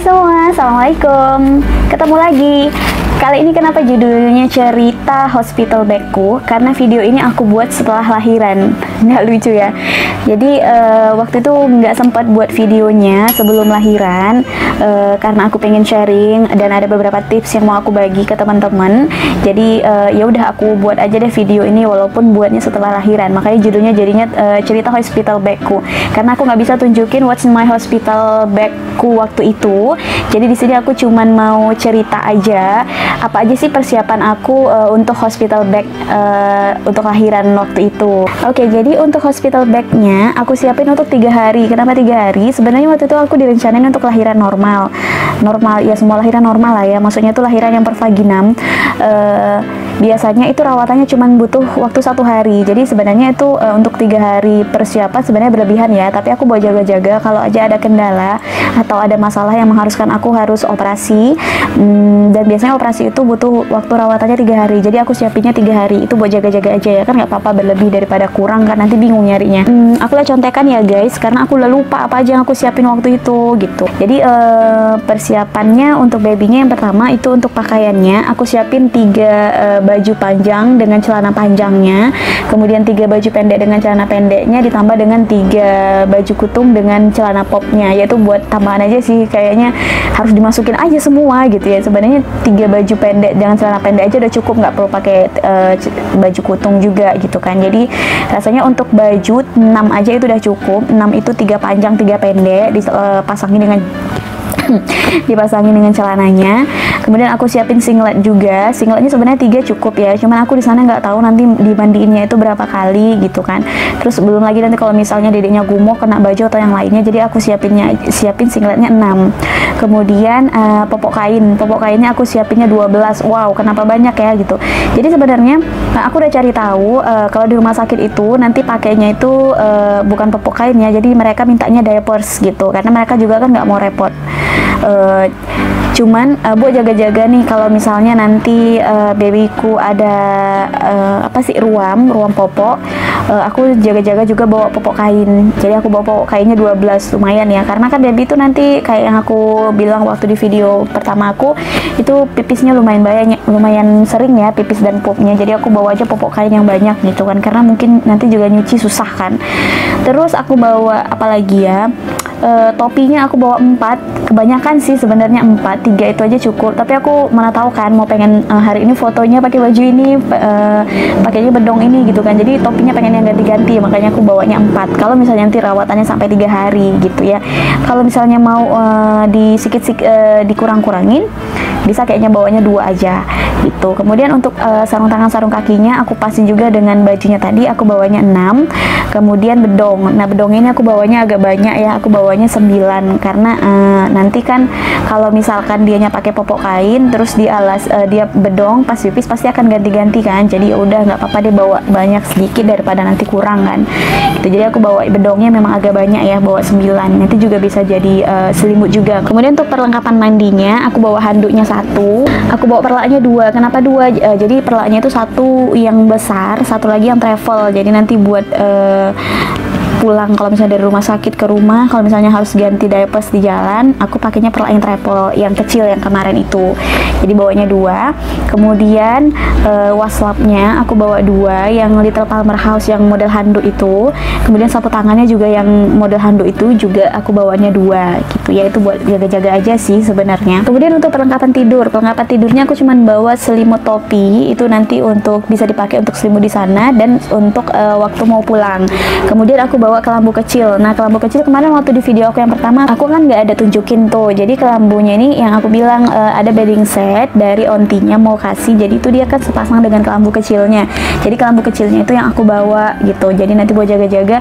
semua, Assalamualaikum. Ketemu lagi. Kali ini kenapa judulnya cerita hospital bagku? Karena video ini aku buat setelah lahiran. Nggak lucu ya. Jadi waktu itu nggak sempat buat videonya sebelum lahiran karena aku pengen sharing dan ada beberapa tips yang mau aku bagi ke teman-teman. Jadi ya udah aku buat aja deh video ini walaupun buatnya setelah lahiran. Makanya judulnya jadinya cerita hospital bagku. Karena aku nggak bisa tunjukin what's in my hospital bagku waktu itu. Jadi di sini aku cuman mau cerita aja apa aja sih persiapan aku untuk hospital bag untuk lahiran waktu itu. Oke, jadi untuk hospital bagnya aku siapin untuk 3 hari. Kenapa 3 hari? Sebenarnya waktu itu aku direncanain untuk lahiran normal ya, semua lahiran normal lah ya, maksudnya itu lahiran yang per vaginam. Biasanya itu rawatannya cuma butuh waktu 1 hari. Jadi sebenarnya itu untuk 3 hari persiapan sebenarnya berlebihan ya, tapi aku mau jaga-jaga kalau aja ada kendala atau ada masalah yang mengharuskan aku harus operasi. Dan biasanya operasi itu butuh waktu rawatannya 3 hari. Jadi aku siapinnya 3 hari itu buat jaga-jaga aja ya, kan nggak apa-apa berlebih daripada kurang kan, nanti bingung nyarinya. Aku lah contekan ya guys, karena aku udah lupa apa aja yang aku siapin waktu itu gitu. Jadi persiapannya untuk babynya yang pertama itu untuk pakaiannya aku siapin 3 baju panjang dengan celana panjangnya, kemudian 3 baju pendek dengan celana pendeknya, ditambah dengan 3 baju kutung dengan celana popnya, yaitu buat tambahan aja sih, kayaknya harus dimasukin aja semua gitu ya. Sebenarnya 3 baju pendek dengan celana pendek aja udah cukup, nggak perlu pakai baju kutung juga gitu kan. Jadi rasanya untuk baju 6 aja itu udah cukup. 6 itu 3 panjang 3 pendek dipasangin dengan celananya. Kemudian aku siapin singlet juga. Singletnya sebenarnya 3 cukup ya, cuman aku di sana nggak tahu nanti dimandiinnya itu berapa kali gitu kan. Terus belum lagi nanti kalau misalnya dedeknya gumoh kena baju atau yang lainnya, jadi aku siapin singletnya 6. Kemudian popok kainnya aku siapinnya 12. Wow, kenapa banyak ya gitu. Jadi sebenarnya aku udah cari tahu kalau di rumah sakit itu nanti pakainya itu bukan popok kain ya, jadi mereka mintanya diapers gitu, karena mereka juga kan nggak mau repot. Cuman buat jaga-jaga nih kalau misalnya nanti babyku ada ruam popok, aku jaga-jaga juga bawa popok kain. Jadi aku bawa popok kainnya 12, lumayan ya, karena kan baby itu nanti kayak yang aku bilang waktu di video pertama aku itu pipisnya lumayan sering ya, pipis dan pupnya. Jadi aku bawa aja popok kain yang banyak gitu kan, karena mungkin nanti juga nyuci susah kan. Terus aku bawa apalagi ya, topinya aku bawa 4, kebanyakan sih sebenarnya 4, 3 itu aja cukup, tapi aku mana tahu kan mau pengen hari ini fotonya pakai baju ini, pakainya bedong ini gitu kan, jadi topinya pengen yang ganti-ganti, makanya aku bawanya 4 kalau misalnya nanti rawatannya sampai 3 hari gitu ya. Kalau misalnya mau dikurang-kurangin bisa kayaknya bawanya 2 aja gitu. Kemudian untuk sarung tangan sarung kakinya aku pasin juga dengan bajunya tadi, aku bawanya 6. Kemudian bedong, nah bedong ini aku bawanya agak banyak ya, aku bawanya 9 karena nanti kan kalau misalkan dianya pakai popok kain terus dia bedong pas pipis pasti akan ganti-ganti kan, jadi ya udah nggak apa-apa dia bawa banyak sedikit daripada nanti kurang kan gitu. Jadi aku bawa bedongnya memang agak banyak ya, bawa 9, nanti juga bisa jadi selimut juga. Kemudian untuk perlengkapan mandinya aku bawa handuknya 1, aku bawa perlaknya 2. Kenapa 2? Jadi perlaknya itu 1 yang besar, 1 lagi yang travel, jadi nanti buat pulang kalau misalnya dari rumah sakit ke rumah, kalau misalnya harus ganti diapers di jalan, aku pakainya perlak yang travel yang kecil yang kemarin itu, jadi bawanya 2. Kemudian waslapnya aku bawa 2 yang Little Palmer House yang model handuk itu. Kemudian sapu tangannya juga yang model handuk itu juga aku bawanya 2 gitu ya, itu buat jaga-jaga aja sih sebenarnya. Kemudian untuk perlengkapan tidurnya aku cuman bawa selimut topi, itu nanti untuk bisa dipakai untuk selimut di sana dan untuk waktu mau pulang. Kemudian aku bawa kelambu kecil. Nah kelambu kecil kemarin waktu di video aku yang pertama aku kan nggak ada tunjukin tuh. Jadi kelambunya ini yang aku bilang ada bedding set dari ontinya mau kasih, jadi itu dia kan sepasang dengan kelambu kecilnya. Jadi kelambu kecilnya itu yang aku bawa gitu. Jadi nanti buat jaga-jaga,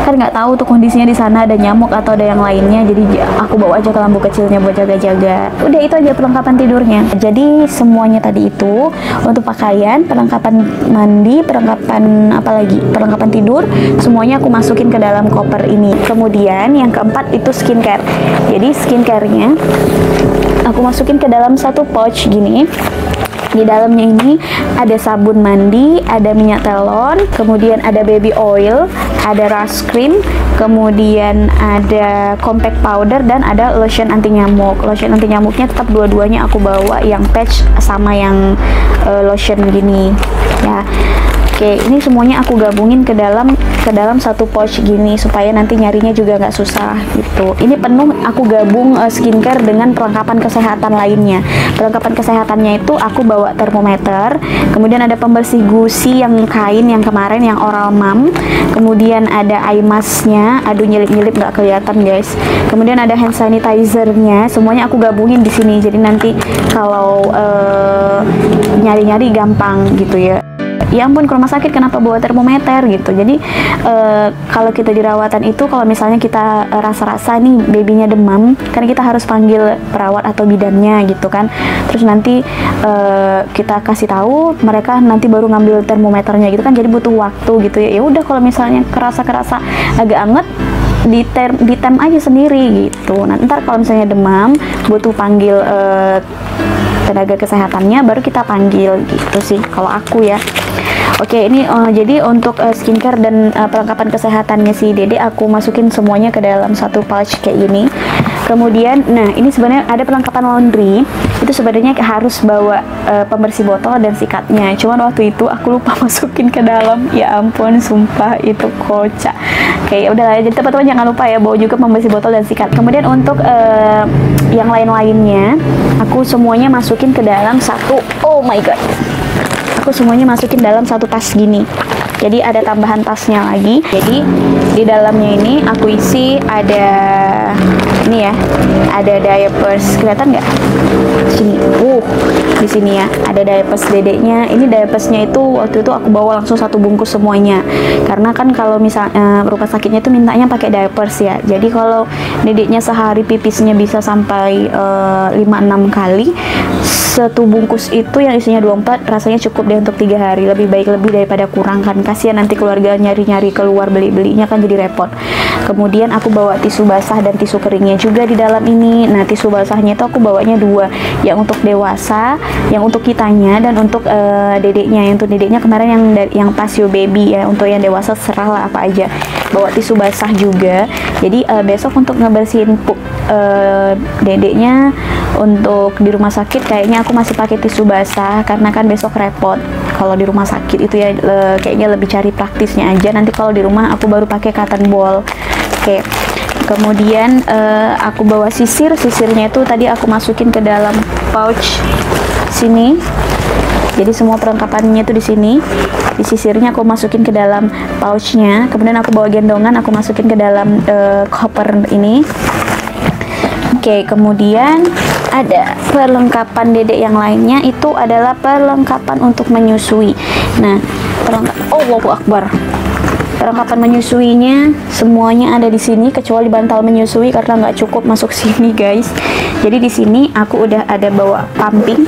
kan nggak tahu tuh kondisinya di sana ada nyamuk atau ada yang lainnya. Jadi aku bawa aja kelambu kecilnya buat jaga-jaga. Udah itu aja perlengkapan tidurnya. Jadi semuanya tadi itu untuk pakaian, perlengkapan mandi, perlengkapan tidur, semuanya aku masukin ke dalam koper ini. Kemudian yang keempat itu skincare. Jadi skincarenya aku masukin ke dalam satu pouch gini. Di dalamnya ini ada sabun mandi, ada minyak telon, kemudian ada baby oil, ada rust cream, kemudian ada compact powder, dan ada lotion anti nyamuk. Lotion anti nyamuknya tetap dua-duanya aku bawa, yang patch sama yang lotion gini ya. Oke, ini semuanya aku gabungin ke dalam satu pouch gini supaya nanti nyarinya juga nggak susah gitu. Ini penuh aku gabung skincare dengan perlengkapan kesehatan lainnya. Perlengkapan kesehatannya itu aku bawa termometer, kemudian ada pembersih gusi yang kain yang kemarin yang Oral Mum, kemudian ada eye masknya, aduh nyelip-nyelip nggak kelihatan guys. Kemudian ada hand sanitizernya, semuanya aku gabungin di sini. Jadi nanti kalau nyari-nyari gampang gitu ya. Ya ampun, ke rumah sakit kenapa bawa termometer gitu. Jadi kalau kita di rawatan itu, kalau misalnya kita rasa-rasa nih babynya demam, kan kita harus panggil perawat atau bidannya gitu kan. Terus nanti kita kasih tahu, mereka nanti baru ngambil termometernya gitu kan. Jadi butuh waktu gitu ya. Ya udah, kalau misalnya kerasa agak anget, di tem aja sendiri gitu. Nah, ntar kalau misalnya demam butuh panggil tenaga kesehatannya, baru kita panggil gitu sih kalau aku ya. Oke, ini jadi untuk skincare dan perlengkapan kesehatannya si Dede aku masukin semuanya ke dalam satu pouch kayak gini. Kemudian, nah ini sebenarnya ada perlengkapan laundry. Itu sebenarnya harus bawa pembersih botol dan sikatnya. Cuman waktu itu aku lupa masukin ke dalam. Ya ampun, sumpah itu kocak. Oke, udahlah. Jadi teman-teman jangan lupa ya bawa juga pembersih botol dan sikat. Kemudian untuk yang lain-lainnya, aku semuanya masukin ke dalam satu. Oh my god. Aku semuanya masukin dalam satu tas gini. Jadi ada tambahan tasnya lagi. Jadi di dalamnya ini aku isi ada ini ya, ada diapers. Kelihatan nggak? Sini. Di sini ya, ada diapers dedeknya. Ini diapersnya itu waktu itu aku bawa langsung satu bungkus semuanya. Karena kan kalau misalnya rumah sakitnya itu mintanya pakai diapers ya. Jadi kalau dedeknya sehari pipisnya bisa sampai 5-6 kali, satu bungkus itu yang isinya 24 rasanya cukup deh untuk 3 hari. Lebih baik lebih daripada kurang kan. Kasihan nanti keluarga nyari-nyari keluar beli-belinya kan jadi repot. Kemudian aku bawa tisu basah dan tisu keringnya juga di dalam ini. Nah, tisu basahnya itu aku bawanya 2, yang untuk dewasa, yang untuk kitanya, dan untuk dedeknya. Yang untuk dedeknya kemarin yang Pasio baby ya. Untuk yang dewasa serah lah apa aja. Bawa tisu basah juga. Jadi besok untuk ngebersihin pup dedeknya untuk di rumah sakit kayaknya aku masih pakai tisu basah karena kan besok repot kalau di rumah sakit itu ya. Kayaknya lebih cari praktisnya aja. Nanti kalau di rumah aku baru pakai cotton ball. Oke. Kemudian aku bawa sisirnya itu tadi aku masukin ke dalam pouch sini. Jadi semua perlengkapannya itu di sini. Di sisirnya aku masukin ke dalam pouchnya. Kemudian aku bawa gendongan, aku masukin ke dalam koper ini. Oke, kemudian ada perlengkapan dedek yang lainnya, itu adalah perlengkapan untuk menyusui. Nah, Allahu Akbar. Perlengkapan menyusuinya semuanya ada di sini kecuali bantal menyusui karena nggak cukup masuk sini, guys. Jadi di sini aku udah ada bawa pumping.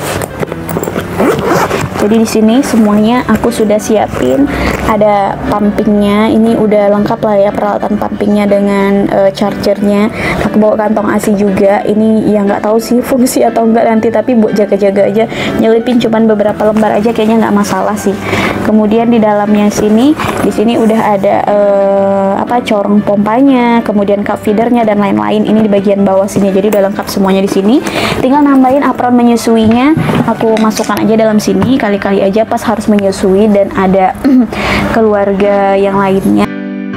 Jadi di sini semuanya aku sudah siapin, ada pumpingnya. Ini udah lengkap lah ya peralatan pumpingnya dengan chargernya. Aku bawa kantong ASI juga. Ini yang nggak tahu sih fungsi atau enggak nanti, tapi buat jaga-jaga aja. Nyelipin cuman beberapa lembar aja kayaknya nggak masalah sih. Kemudian di dalamnya sini, di sini udah ada corong pompanya, kemudian cup feedernya dan lain-lain. Ini di bagian bawah sini. Jadi udah lengkap semuanya di sini. Tinggal nambahin apron menyusuinya. Aku masukkan aja dalam sini. Kali-kali aja pas harus menyusui dan ada keluarga yang lainnya.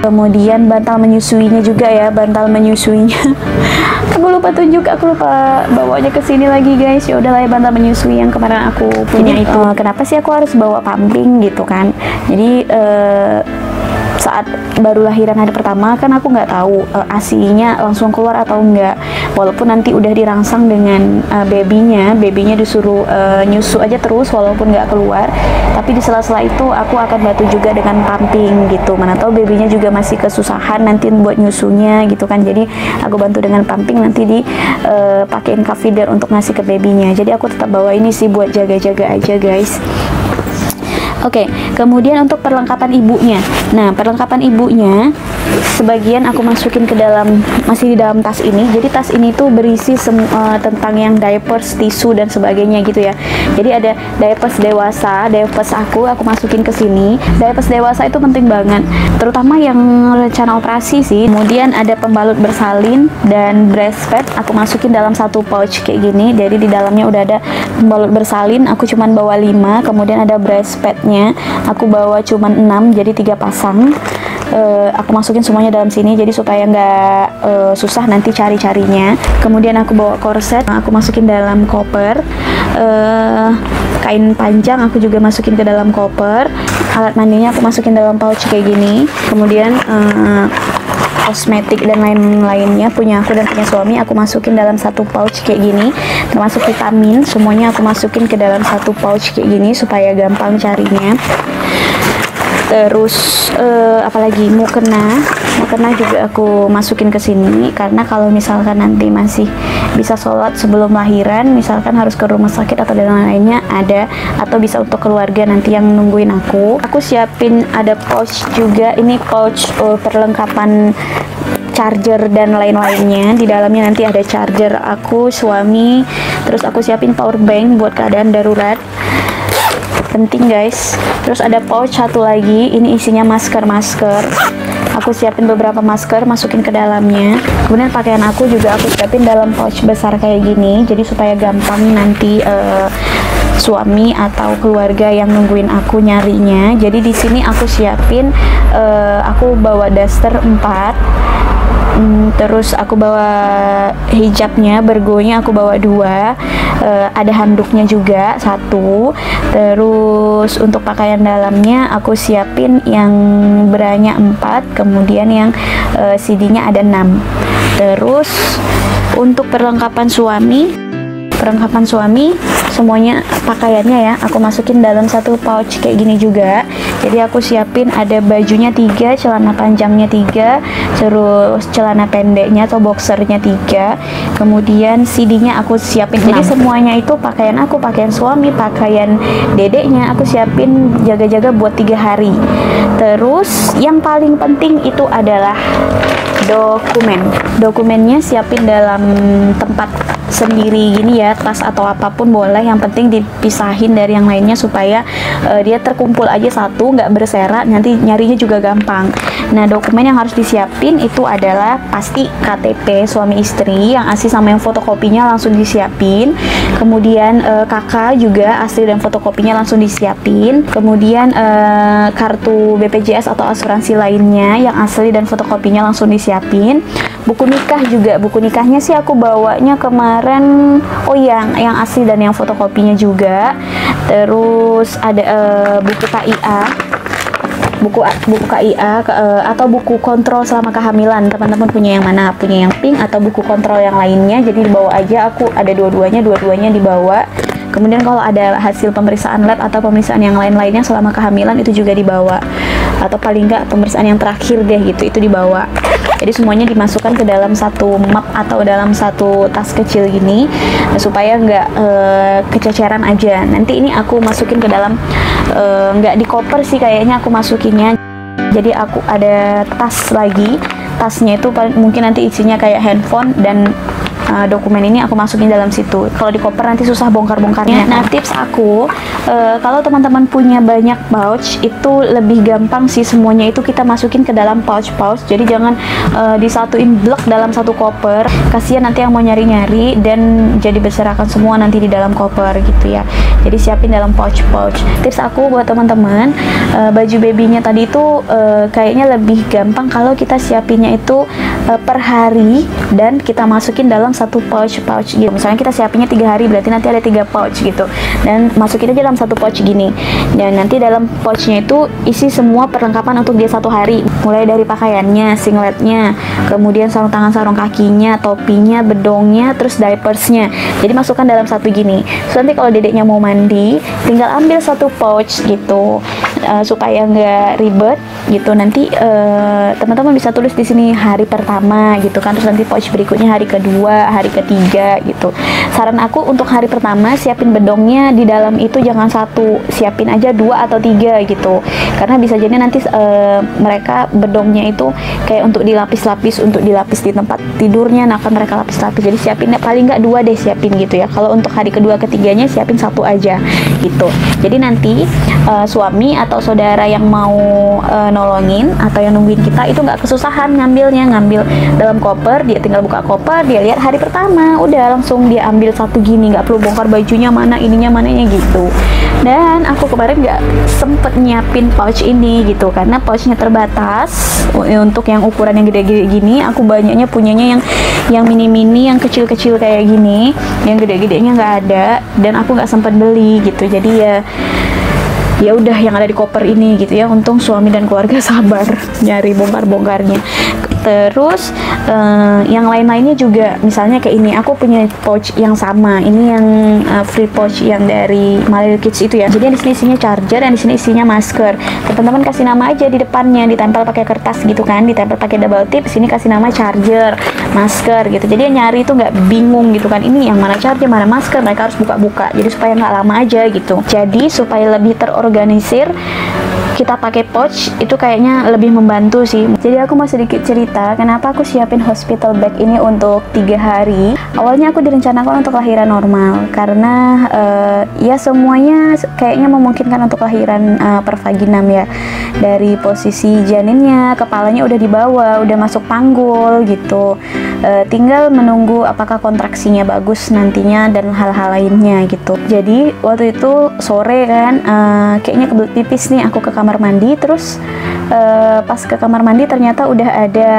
Kemudian bantal menyusuinya juga ya, bantal menyusuinya. Aku lupa tunjuk, aku lupa bawanya ke sini lagi, guys. Ya udahlah ya, bantal menyusui yang kemarin aku punya itu. Kenapa sih aku harus bawa pumping gitu kan? Jadi saat baru lahiran hari pertama kan aku nggak tahu ASI-nya langsung keluar atau enggak. Walaupun nanti udah dirangsang dengan babynya disuruh nyusu aja terus walaupun nggak keluar, tapi di sela-sela itu aku akan bantu juga dengan pumping gitu. Mana tahu babynya juga masih kesusahan nanti buat nyusunya gitu kan. Jadi aku bantu dengan pumping, nanti pakein cup feeder untuk ngasih ke babynya. Jadi aku tetap bawa ini sih buat jaga-jaga aja, guys. Oke, kemudian untuk perlengkapan ibunya. Nah, perlengkapan ibunya sebagian aku masukin ke dalam, masih di dalam tas ini. Jadi tas ini tuh berisi tentang yang diapers, tisu dan sebagainya gitu ya. Jadi ada diapers dewasa, diapers aku masukin ke sini. Diapers dewasa itu penting banget, terutama yang rencana operasi sih. Kemudian ada pembalut bersalin dan breastpad aku masukin dalam satu pouch kayak gini. Jadi di dalamnya udah ada pembalut bersalin, aku cuman bawa 5. Kemudian ada breastpadnya, aku bawa cuman 6, jadi 3 pasang. Aku masukin semuanya dalam sini, jadi supaya nggak susah nanti cari-carinya. Kemudian aku bawa korset, aku masukin dalam koper. Kain panjang aku juga masukin ke dalam koper. Alat mandinya aku masukin dalam pouch kayak gini. Kemudian kosmetik dan lain-lainnya punya aku dan punya suami aku masukin dalam satu pouch kayak gini, termasuk vitamin semuanya aku masukin ke dalam satu pouch kayak gini supaya gampang carinya. Terus apalagi mukena juga aku masukin ke sini, karena kalau misalkan nanti masih bisa sholat sebelum lahiran, misalkan harus ke rumah sakit atau dan lain-lainnya ada, atau bisa untuk keluarga nanti yang nungguin aku siapin ada pouch juga. Ini pouch perlengkapan charger dan lain-lainnya. Di dalamnya nanti ada charger aku, suami, terus aku siapin power bank buat keadaan darurat, penting guys. Terus ada pouch satu lagi, ini isinya masker. Aku siapin beberapa masker, masukin ke dalamnya. Kemudian pakaian aku juga aku siapin dalam pouch besar kayak gini, jadi supaya gampang nanti suami atau keluarga yang nungguin aku nyarinya. Jadi di sini aku siapin, aku bawa daster 4. Terus aku bawa hijabnya, bergonya aku bawa 2, ada handuknya juga 1. Terus untuk pakaian dalamnya aku siapin yang beranya 4, kemudian yang CD-nya ada 6. Terus untuk perlengkapan suami semuanya pakaiannya ya aku masukin dalam satu pouch kayak gini juga. Jadi aku siapin ada bajunya 3, celana panjangnya 3, terus celana pendeknya atau boxernya 3, kemudian CD-nya aku siapin 6. Jadi semuanya itu pakaian aku, pakaian suami, pakaian dedeknya aku siapin jaga-jaga buat 3 hari. Terus yang paling penting itu adalah dokumennya siapin dalam tempat sendiri gini ya, tas atau apapun boleh, yang penting dipisahin dari yang lainnya supaya dia terkumpul aja satu, nggak berserak, nanti nyarinya juga gampang. Nah, dokumen yang harus disiapin itu adalah pasti KTP suami istri yang asli sama yang fotokopinya langsung disiapin. Kemudian kakak juga asli dan fotokopinya langsung disiapin. Kemudian kartu BPJS atau asuransi lainnya yang asli dan fotokopinya langsung disiapin. Buku nikah juga, buku nikahnya sih aku bawanya kemarin, yang asli dan yang fotokopinya juga. Terus ada buku KIA, buku KIA atau buku kontrol selama kehamilan. Teman-teman punya yang mana? Punya yang pink atau buku kontrol yang lainnya? Jadi dibawa aja, aku ada dua-duanya dibawa. Kemudian kalau ada hasil pemeriksaan lab atau pemeriksaan yang lain-lainnya selama kehamilan itu juga dibawa, atau paling nggak pemeriksaan yang terakhir deh gitu, itu dibawa. Jadi semuanya dimasukkan ke dalam satu map atau dalam satu tas kecil gini supaya nggak kececeran aja. Nanti ini aku masukin ke dalam, nggak di koper sih kayaknya aku masukinnya. Jadi aku ada tas lagi, tasnya itu mungkin nanti isinya kayak handphone dan dokumen ini aku masukin dalam situ. Kalau di koper nanti susah bongkar-bongkarnya. Nah, tips aku, kalau teman-teman punya banyak pouch itu lebih gampang sih, semuanya itu kita masukin ke dalam pouch-pouch. Jadi jangan disatuin blok dalam satu koper, kasihan nanti yang mau nyari-nyari dan jadi berserakan semua nanti di dalam koper gitu ya. Jadi siapin dalam pouch-pouch. Tips aku buat teman-teman, baju babynya tadi itu kayaknya lebih gampang kalau kita siapinnya itu per hari dan kita masukin dalam satu pouch gitu. Misalnya kita siapinnya 3 hari, berarti nanti ada 3 pouch gitu, dan masukin aja dalam satu pouch gini. Dan nanti dalam pouchnya itu isi semua perlengkapan untuk dia 1 hari, mulai dari pakaiannya, singletnya, kemudian sarung tangan, sarung kakinya, topinya, bedongnya, terus diapersnya. Jadi masukkan dalam satu gini. So, nanti kalau dedeknya mau mandi, tinggal ambil satu pouch gitu, supaya nggak ribet. gitu. Nanti teman-teman bisa tulis di sini hari pertama gitu kan, terus nanti pouch berikutnya hari kedua, hari ketiga gitu. Saran aku untuk hari pertama siapin bedongnya di dalam itu jangan satu, siapin aja 2 atau 3 gitu, karena bisa jadi nanti mereka bedongnya itu kayak untuk dilapis-lapis, untuk dilapis di tempat tidurnya, nah kan mereka lapis-lapis, jadi siapinnya paling nggak 2 deh siapin gitu ya. Kalau untuk hari kedua ketiganya siapin 1 aja gitu. Jadi nanti suami atau saudara yang mau nolongin atau yang nungguin kita itu nggak kesusahan ngambil dalam koper, dia tinggal buka koper, dia lihat hari pertama, udah langsung dia ambil satu gini, nggak perlu bongkar bajunya mana, ininya mananya gitu. Dan aku kemarin nggak sempet nyiapin pouch ini gitu, karena pouchnya terbatas. Untuk yang ukuran yang gede-gede gini, aku banyaknya punyanya yang mini-mini, yang kecil-kecil kayak gini, yang gede-gedenya nggak ada, dan aku nggak sempet beli gitu. Jadi ya udah yang ada di koper ini gitu ya. Untung suami dan keluarga sabar nyari bongkar-bongkarnya. Terus yang lain-lainnya juga, misalnya kayak ini, aku punya pouch yang sama. Ini yang free pouch yang dari My Little Kids itu ya. Jadi di sini isinya charger, dan di sini isinya masker. Teman-teman kasih nama aja di depannya, ditempel pakai kertas gitu kan, ditempel pakai double tip. Sini kasih nama charger, masker gitu. Jadi nyari itu nggak bingung gitu kan. Ini yang mana charger, mana masker, mereka harus buka-buka. Jadi supaya nggak lama aja gitu. Jadi supaya lebih terorganisir, kita pakai pouch itu kayaknya lebih membantu sih. Jadi aku mau sedikit cerita kenapa aku siapin hospital bag ini untuk 3 hari. Awalnya aku direncanakan untuk lahiran normal, karena ya semuanya kayaknya memungkinkan untuk lahiran per vaginam ya. Dari posisi janinnya, kepalanya udah dibawa, udah masuk panggul gitu. Tinggal menunggu apakah kontraksinya bagus nantinya dan hal-hal lainnya gitu. Jadi waktu itu sore kan, kayaknya kebelet pipis nih, aku ke kamar mandi. Terus pas ke kamar mandi ternyata udah ada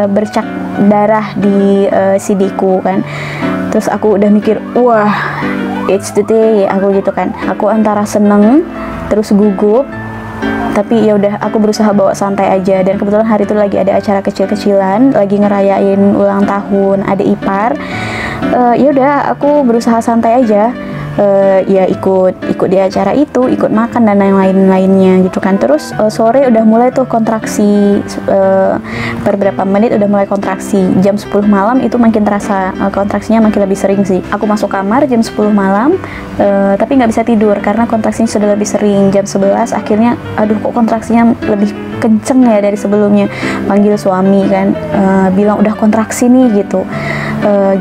bercak darah di sidiku kan. Terus aku udah mikir, wah it's the day, aku gitu kan. Aku antara seneng terus gugup, tapi ya udah aku berusaha bawa santai aja. Dan kebetulan hari itu lagi ada acara kecil-kecilan, lagi ngerayain ulang tahun adik ipar. Ya udah aku berusaha santai aja. Ya ikut di acara itu, ikut makan dan yang lain-lainnya gitu kan. Terus sore udah mulai tuh kontraksi, per berapa menit udah mulai kontraksi. Jam 10 malam itu makin terasa kontraksinya makin lebih sering sih. Aku masuk kamar jam 10 malam, tapi nggak bisa tidur karena kontraksinya sudah lebih sering. Jam 11 akhirnya, aduh kok kontraksinya lebih kenceng ya dari sebelumnya. Panggil suami kan, bilang udah kontraksi nih gitu.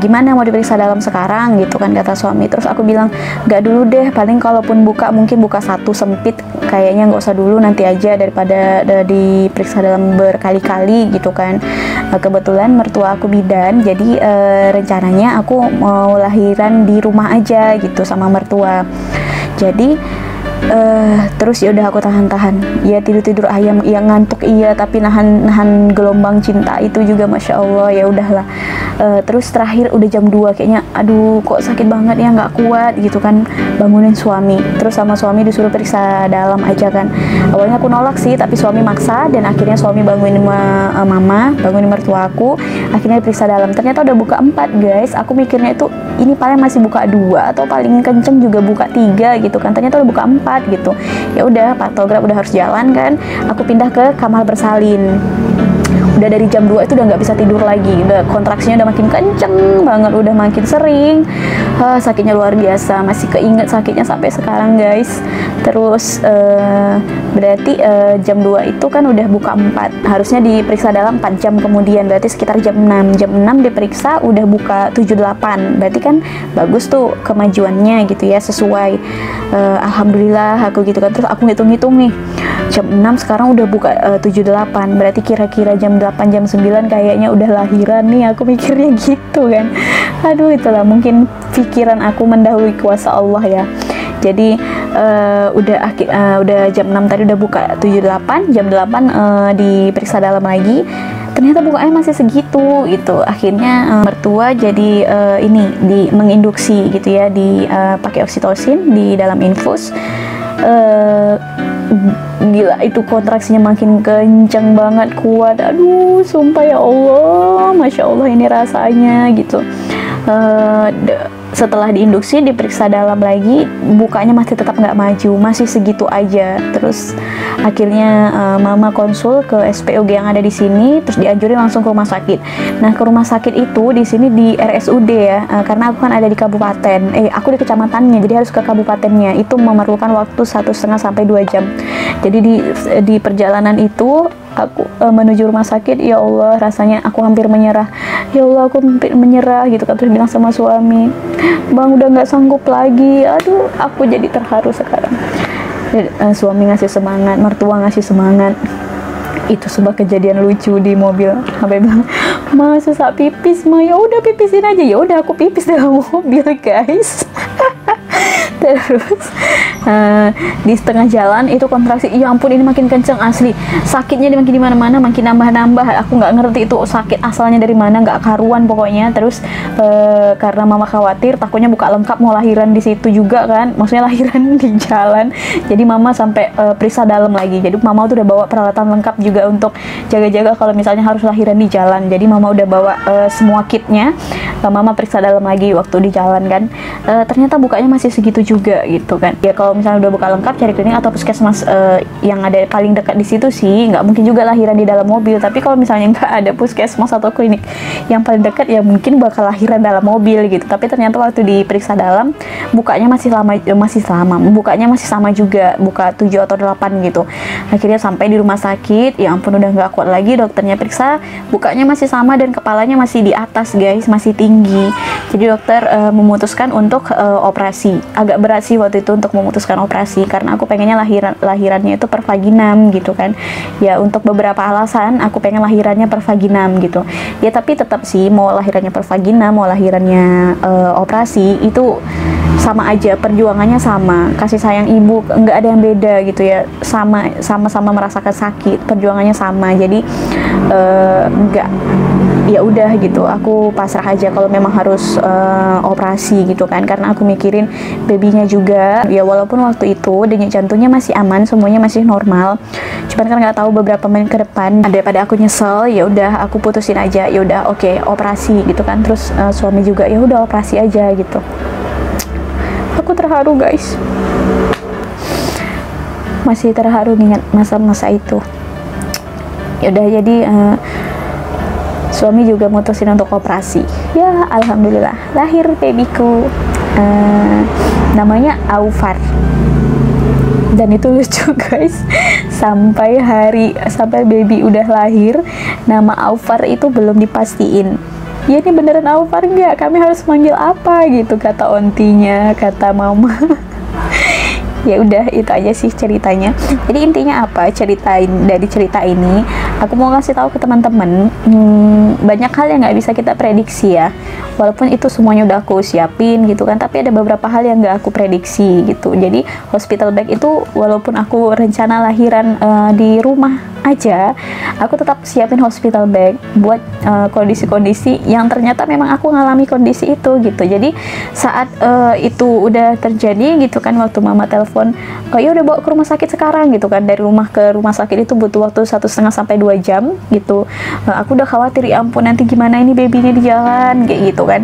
Gimana mau diperiksa dalam sekarang gitu kan, kata suami. Terus aku bilang nggak dulu deh, paling kalaupun buka mungkin buka satu sempit, kayaknya nggak usah dulu, nanti aja daripada diperiksa dalam berkali-kali gitu kan. Kebetulan mertua aku bidan, jadi rencananya aku mau lahiran di rumah aja gitu sama mertua. Jadi terus ya udah aku tahan-tahan, ya tidur ayam, ya ngantuk iya, tapi nahan gelombang cinta itu juga masya Allah. Ya udahlah. Terus terakhir udah jam 2 kayaknya, aduh kok sakit banget ya, nggak kuat gitu kan, bangunin suami. Terus sama suami disuruh periksa dalam aja kan. Awalnya aku nolak sih, tapi suami maksa, dan akhirnya suami bangunin mama, bangunin mertua aku, akhirnya periksa dalam. Ternyata udah buka 4 guys. Aku mikirnya itu ini paling masih buka 2 atau paling kenceng juga buka 3 gitu kan. Ternyata udah buka 4 gitu. Ya udah, pantograf udah harus jalan kan. Aku pindah ke kamar bersalin. Udah dari jam 2 itu udah nggak bisa tidur lagi, udah kontraksinya udah makin kenceng banget, udah makin sering. Sakitnya luar biasa, masih keinget sakitnya sampai sekarang guys. Terus berarti jam 2 itu kan udah buka 4, harusnya diperiksa dalam 4 jam kemudian, berarti sekitar jam 6 diperiksa udah buka 7-8, berarti kan bagus tuh kemajuannya gitu ya, sesuai. Alhamdulillah aku gitu kan. Terus aku ngitung-ngitung nih, jam 6 sekarang udah buka 7-8, berarti kira-kira jam 8 jam 9 kayaknya udah lahiran nih, aku mikirnya gitu kan. Aduh, itulah mungkin pikiran aku mendahului kuasa Allah ya. Jadi udah jam 6 tadi udah buka 7-8, jam 8 diperiksa dalam lagi, ternyata bukanya masih segitu gitu. Akhirnya mertua jadi menginduksi gitu ya, pakai oksitosin di dalam infus. Gila, itu kontraksinya makin kenceng banget, kuat. Aduh, sumpah ya Allah, masya Allah ini rasanya gitu. setelah diinduksi diperiksa dalam lagi, bukanya masih tetap nggak maju, masih segitu aja. Terus akhirnya mama konsul ke SPOG yang ada di sini, terus dianjurin langsung ke rumah sakit. Nah, ke rumah sakit itu di sini di RSUD ya, karena aku kan ada di kabupaten, aku di kecamatannya, jadi harus ke kabupatennya. Itu memerlukan waktu 1,5 sampai 2 jam. Jadi di perjalanan itu aku menuju rumah sakit, ya Allah, rasanya aku hampir menyerah. Ya Allah, aku hampir menyerah gitu kan. Terus bilang sama suami, Bang, udah nggak sanggup lagi. Aduh, aku jadi terharu sekarang. Suami ngasih semangat, mertua ngasih semangat. Itu sebuah kejadian lucu di mobil. Sampai bilang, Ma, sesak pipis, Ma. Ya udah pipisin aja. Ya udah, aku pipis dalam mobil, guys. Terus di setengah jalan itu kontraksi, ya ampun, ini makin kenceng asli, sakitnya makin di mana-mana, makin nambah-nambah. Aku nggak ngerti itu sakit asalnya dari mana, nggak karuan pokoknya. Terus karena mama khawatir, takutnya buka lengkap mau lahiran di situ juga kan, maksudnya lahiran di jalan. Jadi mama sampai periksa dalam lagi. Jadi mama tuh udah bawa peralatan lengkap juga untuk jaga-jaga kalau misalnya harus lahiran di jalan. Jadi mama udah bawa semua kitnya. Mama periksa dalam lagi waktu di jalan kan. Ternyata bukanya masih segitu juga gitu kan. Ya kalau misalnya udah buka lengkap, cari klinik atau puskesmas yang ada paling dekat di situ sih. Nggak mungkin juga lahiran di dalam mobil. Tapi kalau misalnya nggak ada puskesmas atau klinik yang paling dekat, ya mungkin bakal lahiran dalam mobil gitu. Tapi ternyata waktu diperiksa dalam, bukanya masih bukanya masih sama juga, buka 7 atau 8 gitu. Akhirnya sampai di rumah sakit, ya ampun, udah nggak kuat lagi. Dokternya periksa, bukanya masih sama dan kepalanya masih di atas, guys, masih tinggi. Jadi dokter memutuskan untuk operasi. Agak berat sih waktu itu untuk memutuskan operasi, karena aku pengennya lahirannya itu per vaginam gitu kan. Ya untuk beberapa alasan aku pengen lahirannya per vaginam gitu. Ya tapi tetap sih, mau lahirannya per vaginam, mau lahirannya operasi, itu sama aja, perjuangannya sama. Kasih sayang ibu nggak ada yang beda gitu ya, sama-sama merasakan sakit, perjuangannya sama. Jadi nggak, ya udah gitu, aku pasrah aja kalau memang harus operasi gitu kan, karena aku mikirin babynya juga. Ya walaupun waktu itu denyut jantungnya masih aman, semuanya masih normal, cuman kan nggak tahu beberapa menit ke depan, daripada aku nyesel, ya udah aku putusin aja, ya udah oke, operasi gitu kan. Terus suami juga, ya udah operasi aja gitu. Aku terharu, guys, masih terharu ingat masa-masa itu. Ya udah, jadi suami juga mutusin untuk operasi. Ya alhamdulillah, lahir babyku, namanya Aufar. Dan itu lucu, guys, sampai baby udah lahir, nama Aufar itu belum dipastiin. Ya ini beneran Aufar nggak? Kami harus manggil apa gitu, kata ontinya, kata mama. Ya udah, itu aja sih ceritanya. Jadi intinya apa dari cerita ini, aku mau ngasih tahu ke teman-teman, banyak hal yang nggak bisa kita prediksi ya. Walaupun itu semuanya udah aku siapin gitu kan, tapi ada beberapa hal yang nggak aku prediksi gitu. Jadi hospital bag itu, walaupun aku rencana lahiran di rumah aja, aku tetap siapin hospital bag buat kondisi-kondisi yang ternyata memang aku ngalami kondisi itu gitu. Jadi saat itu udah terjadi gitu kan, waktu mama telepon, ya udah bawa ke rumah sakit sekarang gitu kan, dari rumah ke rumah sakit itu butuh waktu 1,5 sampai 2 jam gitu. Aku udah khawatir, ya ampun nanti gimana ini babynya di jalan kayak gitu kan.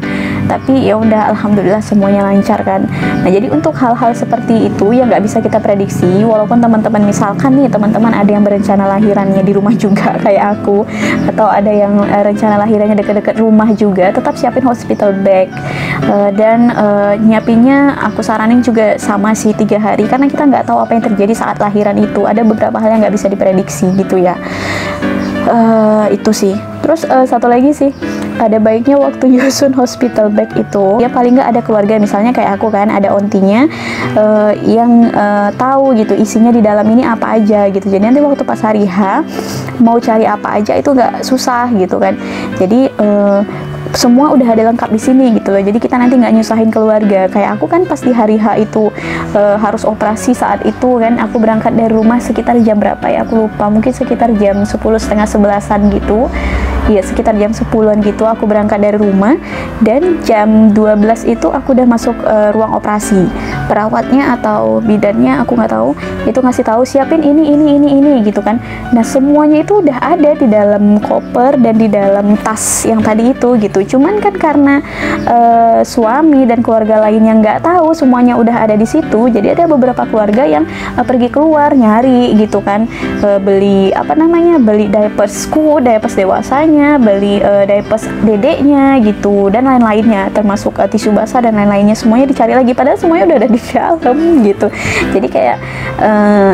Tapi ya udah, alhamdulillah semuanya lancar kan. Nah jadi untuk hal-hal seperti itu yang nggak bisa kita prediksi, walaupun teman-teman misalkan nih, teman-teman ada yang berencana lahirannya di rumah juga kayak aku, atau ada yang rencana lahirannya dekat-dekat rumah juga, tetap siapin hospital bag. Dan nyiapinnya aku saranin juga sama sih 3 hari, karena kita nggak tahu apa yang terjadi saat lahiran itu. Ada beberapa hal yang nggak bisa diprediksi gitu ya. Itu sih. Terus satu lagi sih, ada baiknya waktu nyusun hospital bag itu, ya paling nggak ada keluarga, misalnya kayak aku kan, ada ontinya yang tahu gitu isinya di dalam ini apa aja gitu. Jadi nanti waktu pas hari H mau cari apa aja itu nggak susah gitu kan. Jadi semua udah ada lengkap di sini gitu loh. Jadi kita nanti nggak nyusahin keluarga. Kayak aku kan pas di hari H itu harus operasi saat itu kan, aku berangkat dari rumah sekitar jam berapa ya, aku lupa, mungkin sekitar jam 10, setengah 11-an gitu. ya sekitar jam 10-an gitu aku berangkat dari rumah, dan jam 12 itu aku udah masuk ruang operasi. Perawatnya atau bidannya aku nggak tahu, itu ngasih tahu siapin ini gitu kan. Nah semuanya itu udah ada di dalam koper dan di dalam tas yang tadi itu gitu. Cuman kan karena suami dan keluarga lainnya nggak tahu semuanya udah ada di situ, jadi ada beberapa keluarga yang pergi keluar nyari gitu kan, beli apa namanya, beli diapersku, diapers dewasanya, beli diapers dedeknya gitu, dan lain-lainnya, termasuk tisu basah dan lain-lainnya, semuanya dicari lagi padahal semuanya udah ada di dalam gitu. Jadi kayak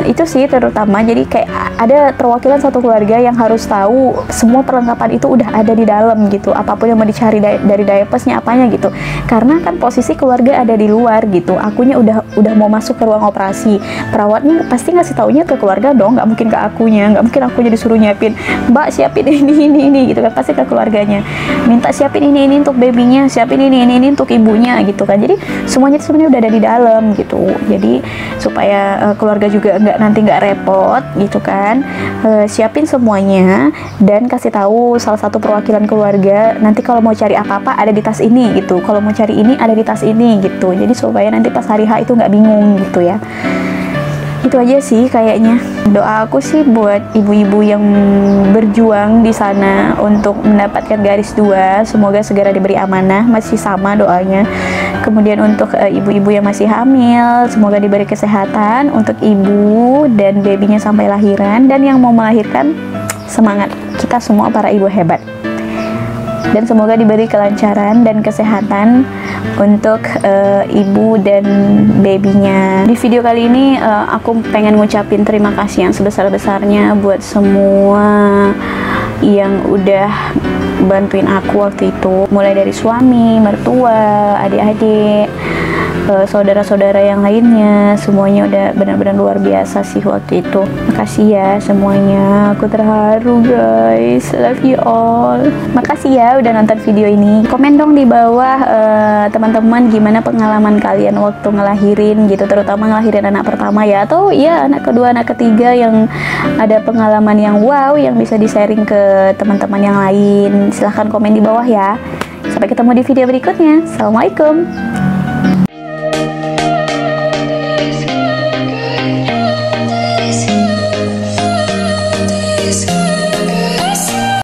itu sih terutama, jadi kayak ada perwakilan satu keluarga yang harus tahu semua perlengkapan itu udah ada di dalam gitu, apapun yang mau dicari dari diapersnya apanya gitu, karena kan posisi keluarga ada di luar gitu, akunya udah mau masuk ke ruang operasi. Perawatnya pasti ngasih taunya ke keluarga dong, nggak mungkin ke akunya, nggak mungkin akunya disuruh nyiapin, mbak siapin ini gitu kan, pasti ke keluarganya, minta siapin ini untuk babynya, siapin ini untuk ibunya gitu kan. Jadi semuanya itu sebenarnya udah ada di dalam gitu, jadi supaya keluarga juga nggak repot gitu kan, siapin semuanya dan kasih tahu salah satu perwakilan keluarga, nanti kalau mau cari apa-apa ada di tas ini gitu, kalau mau cari ini ada di tas ini gitu, jadi supaya nanti pas hari H itu nggak bingung gitu ya. Itu aja sih kayaknya. Doa aku sih buat ibu-ibu yang berjuang di sana untuk mendapatkan garis 2, semoga segera diberi amanah, masih sama doanya. Kemudian untuk ibu-ibu yang masih hamil, semoga diberi kesehatan untuk ibu dan babynya sampai lahiran, dan yang mau melahirkan semangat, kita semua para ibu hebat. Dan semoga diberi kelancaran dan kesehatan untuk ibu dan babynya. Di video kali ini aku pengen ngucapin terima kasih yang sebesar-besarnya buat semua yang udah bantuin aku waktu itu, mulai dari suami, mertua, adik-adik, saudara-saudara yang lainnya, semuanya udah benar-benar luar biasa sih waktu itu. Makasih ya semuanya, aku terharu guys, love you all. Makasih ya udah nonton video ini. Komen dong di bawah teman-teman gimana pengalaman kalian waktu ngelahirin gitu, terutama ngelahirin anak pertama ya, atau ya anak kedua, anak ketiga yang ada pengalaman yang wow yang bisa di-sharing ke teman-teman yang lain. Silahkan komen di bawah ya. Sampai ketemu di video berikutnya. Assalamualaikum.